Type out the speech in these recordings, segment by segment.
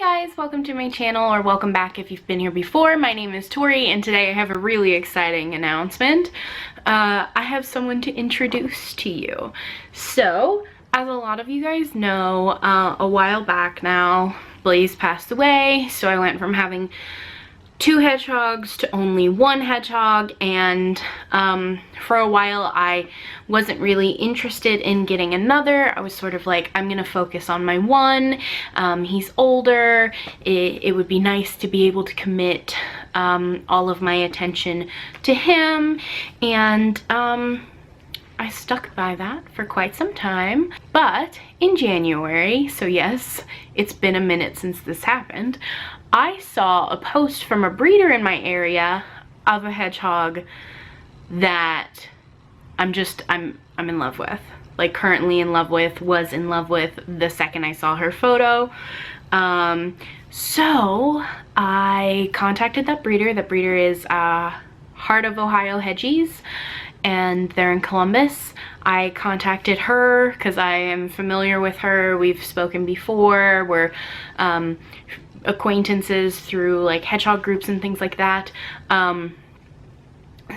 Hi guys, welcome to my channel, or welcome back if you've been here before. My name is Tori and today I have a really exciting announcement. I have someone to introduce to you. So, as a lot of you guys know, a while back now, Blaze passed away, so I went from having 2 hedgehogs to only 1 hedgehog, and for a while I wasn't really interested in getting another. I was sort of like, I'm gonna focus on my one. He's older. It would be nice to be able to commit all of my attention to him, and I stuck by that for quite some time. But in January, so yes, it's been a minute since this happened, I saw a post from a breeder in my area of a hedgehog that I'm in love with. Like, currently in love with, was in love with the second I saw her photo. So I contacted that breeder. That breeder is Heart of Ohio Hedgies, and they're in Columbus. I contacted her because I am familiar with her. We've spoken before. We're acquaintances through like hedgehog groups and things like that.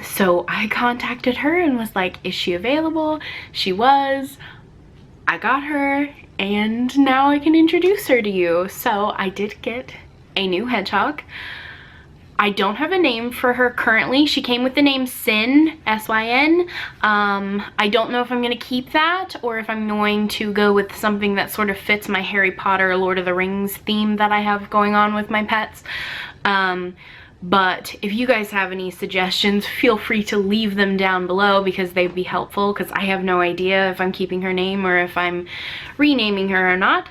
So I contacted her and was like, is she available? She was. I got her, and now I can introduce her to you. So I did get a new hedgehog. I don't have a name for her currently. She came with the name Sin, S-Y-N. I don't know if I'm gonna keep that or if I'm going to go with something that sort of fits my Harry Potter, Lord of the Rings theme that I have going on with my pets. But if you guys have any suggestions, feel free to leave them down below because they'd be helpful, because I have no idea if I'm keeping her name or if I'm renaming her or not.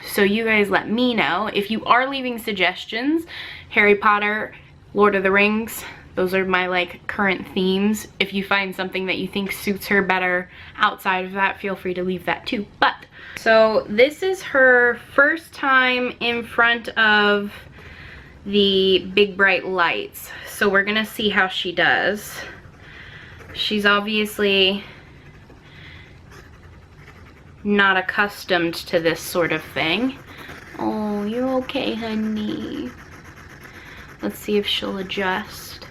So you guys let me know. If you are leaving suggestions, Harry Potter, Lord of the Rings, those are my like current themes. If you find something that you think suits her better outside of that, feel free to leave that too. But so this is her first time in front of the big bright lights, so we're gonna see how she does. She's obviously not accustomed to this sort of thing. Oh, you're okay, honey. Let's see if she'll adjust.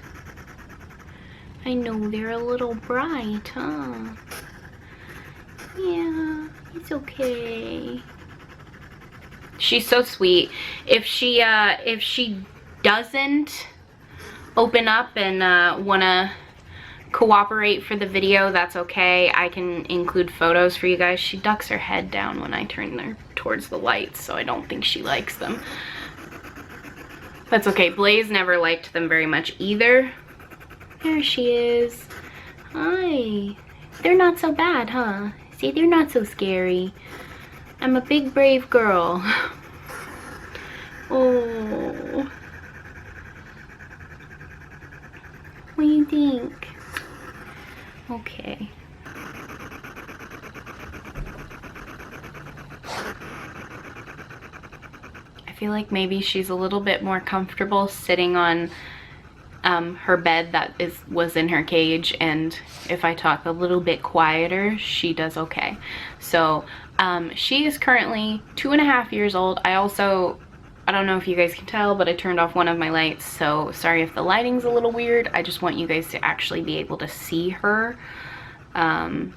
I know they're a little bright, huh? Yeah, it's okay. She's so sweet. If she doesn't open up and wanna cooperate for the video, that's okay. I can include photos for you guys. She ducks her head down when I turn her towards the lights, so I don't think she likes them. That's okay. Blaze never liked them very much either. There she is. Hi. They're not so bad, huh? See, they're not so scary. I'm a big, brave girl. Oh. What do you think? Okay. I feel like maybe she's a little bit more comfortable sitting on her bed that was in her cage, and if I talk a little bit quieter, she does okay. So she is currently 2.5 years old. I don't know if you guys can tell, but I turned off one of my lights, so sorry if the lighting's a little weird. I just want you guys to actually be able to see her, and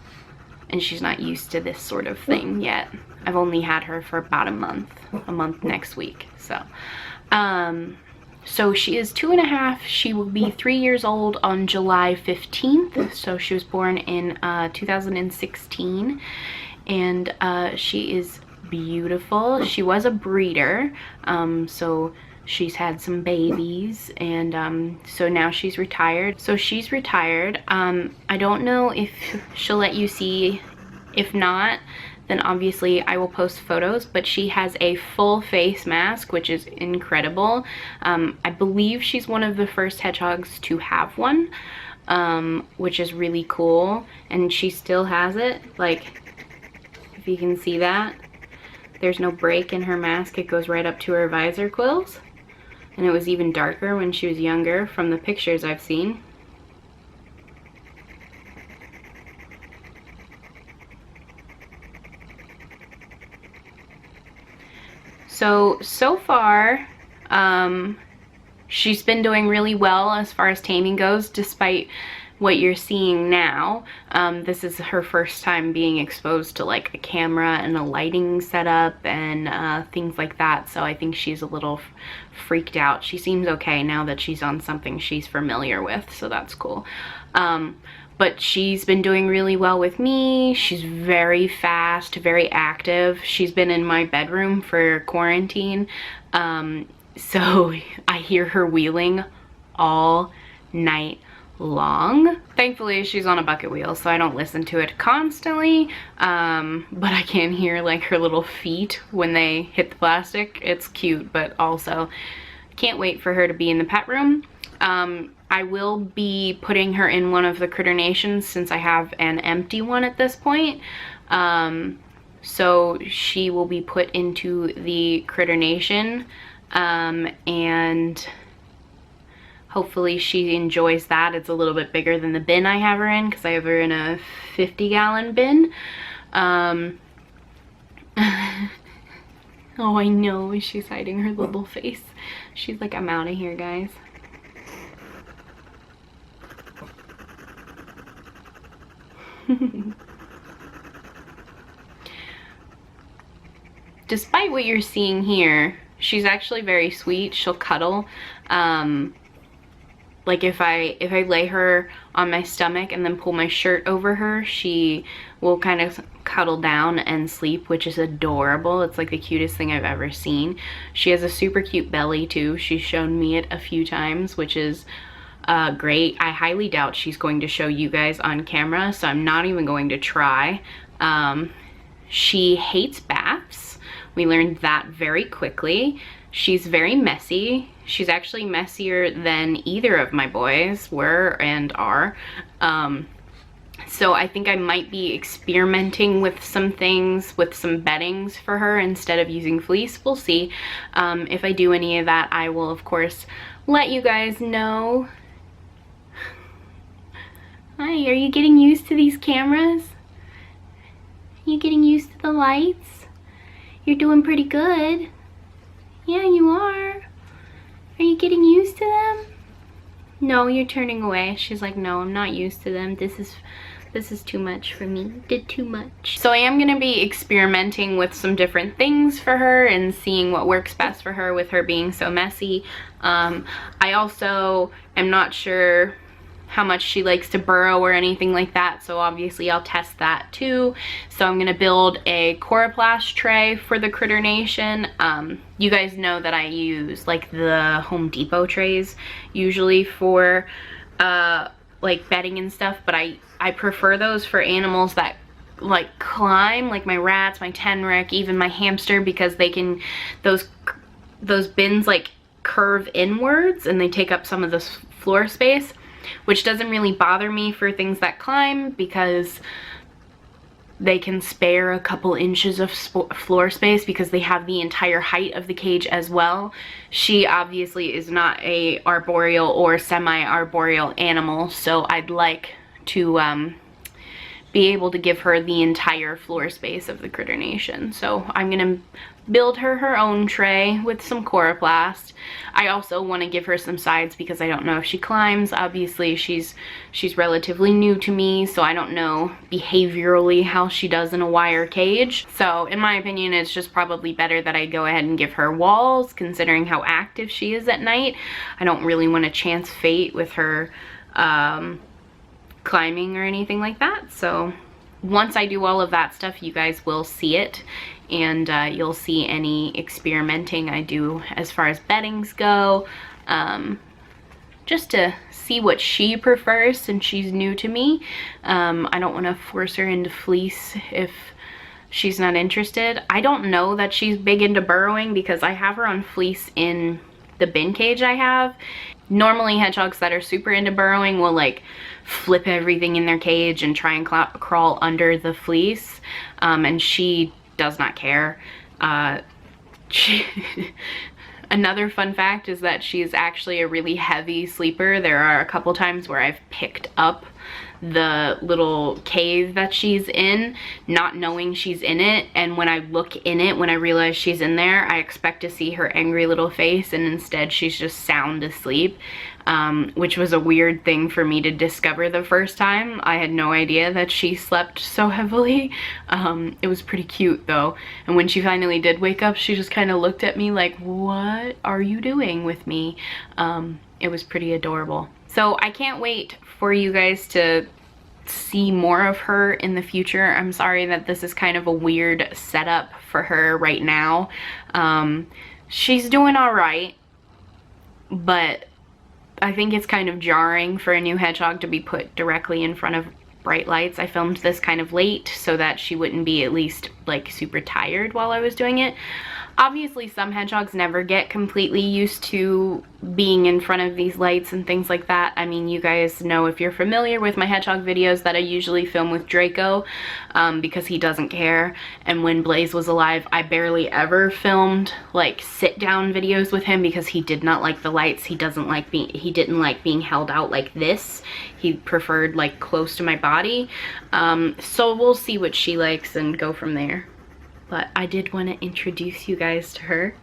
she's not used to this sort of thing yet. I've only had her for about a month next week. So she is 2.5. She will be 3 years old on July 15th. So she was born in 2016, and she is beautiful. She was a breeder, so she's had some babies, and so now she's retired. So she's retired. I don't know if she'll let you see. If not, then obviously I will post photos, but she has a full face mask, which is incredible. I believe she's one of the first hedgehogs to have one, which is really cool, and she still has it. Like, if you can see that, there's no break in her mask. It goes right up to her visor quills, and it was even darker when she was younger from the pictures I've seen. So far, she's been doing really well as far as taming goes, despite what you're seeing now. This is her first time being exposed to like a camera and a lighting setup and things like that, so I think she's a little freaked out. She seems okay now that she's on something she's familiar with, so that's cool. But she's been doing really well with me. She's very fast, very active. She's been in my bedroom for quarantine, so I hear her wheeling all night long. Thankfully she's on a bucket wheel, so I don't listen to it constantly, but I can hear like her little feet when they hit the plastic. It's cute, but also can't wait for her to be in the pet room. I will be putting her in one of the critter nations since I have an empty one at this point. So she will be put into the critter nation, and hopefully she enjoys that. It's a little bit bigger than the bin I have her in because I have her in a 50-gallon bin. Oh, I know, she's hiding her little face. She's like, I'm out of here, guys. Despite what you're seeing here, she's actually very sweet. She'll cuddle. Like if I lay her on my stomach and then pull my shirt over her, she will kind of cuddle down and sleep, which is adorable. It's like the cutest thing I've ever seen. She has a super cute belly too. She's shown me it a few times, which is great. I highly doubt she's going to show you guys on camera, so I'm not even going to try. She hates baths. We learned that very quickly. She's very messy. She's actually messier than either of my boys were and are. So I think I might be experimenting with some things, with some beddings for her instead of using fleece. We'll see. If I do any of that, I will of course let you guys know. Hi, are you getting used to these cameras? Are you getting used to the lights? You're doing pretty good. Yeah, you are. Are you getting used to them? No, you're turning away. She's like, no, I'm not used to them. This is too much for me. Did too much. So I am gonna be experimenting with some different things for her and seeing what works best for her with her being so messy. I also am not sure how much she likes to burrow or anything like that, so obviously I'll test that too. So I'm gonna build a coroplast tray for the critter nation. You guys know that I use like the Home Depot trays usually for like bedding and stuff, but I prefer those for animals that like climb, like my rats, my tenrec, even my hamster, because they can, those bins like curve inwards and they take up some of the floor space, which doesn't really bother me for things that climb because they can spare a couple inches of floor space because they have the entire height of the cage as well. She obviously is not a arboreal or semi-arboreal animal, so I'd like to be able to give her the entire floor space of the critter nation. So I'm gonna build her own tray with some coroplast. I also want to give her some sides because I don't know if she climbs. Obviously she's relatively new to me, so I don't know behaviorally how she does in a wire cage. So in my opinion, it's just probably better that I go ahead and give her walls, considering how active she is at night. I don't really want to chance fate with her climbing or anything like that. So once I do all of that stuff, you guys will see it, and you'll see any experimenting I do as far as beddings go, just to see what she prefers since she's new to me. I don't want to force her into fleece if she's not interested. I don't know that she's big into burrowing because I have her on fleece in the bin cage I have. Normally hedgehogs that are super into burrowing will like flip everything in their cage and try and crawl under the fleece, and she does not care. Another fun fact is that she's actually a really heavy sleeper. There are a couple times where I've picked up the little cave that she's in, not knowing she's in it. And when I look in it, when I realize she's in there, I expect to see her angry little face, and instead she's just sound asleep, which was a weird thing for me to discover the first time. I had no idea that she slept so heavily. It was pretty cute though, and when she finally did wake up, she just kind of looked at me like, what are you doing with me? It was pretty adorable. So I can't wait for you guys to see more of her in the future. I'm sorry that this is kind of a weird setup for her right now. She's doing all right, but I think it's kind of jarring for a new hedgehog to be put directly in front of bright lights. I filmed this kind of late so that she wouldn't be at least like super tired while I was doing it. Obviously, some hedgehogs never get completely used to being in front of these lights and things like that. I mean, you guys know, if you're familiar with my hedgehog videos, that I usually film with Draco because he doesn't care. And when Blaze was alive, I barely ever filmed like sit down videos with him because he did not like the lights. He didn't like being held out like this. He preferred like close to my body. So we'll see what she likes and go from there. But I did want to introduce you guys to her.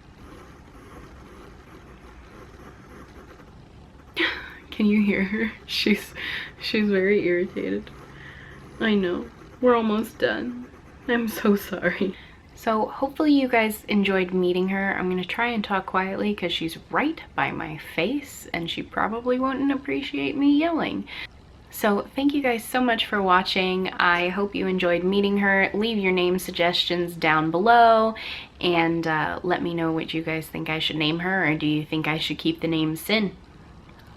Can you hear her? She's very irritated. I know. We're almost done. I'm so sorry. So hopefully you guys enjoyed meeting her. I'm gonna try and talk quietly because she's right by my face and she probably wouldn't appreciate me yelling. So thank you guys so much for watching. I hope you enjoyed meeting her. Leave your name suggestions down below and let me know what you guys think I should name her, or do you think I should keep the name Sin?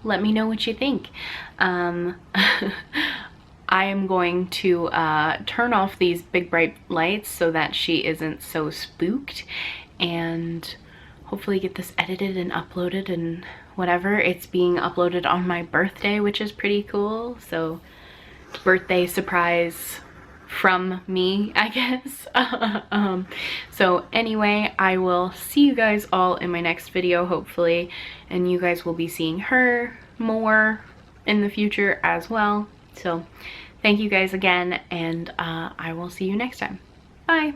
Let me know what you think. I am going to turn off these big bright lights so that she isn't so spooked, and hopefully get this edited and uploaded and whatever. It's being uploaded on my birthday, which is pretty cool. So birthday surprise from me, I guess. So anyway, I will see you guys all in my next video, hopefully, and you guys will be seeing her more in the future as well. So thank you guys again, and I will see you next time. Bye.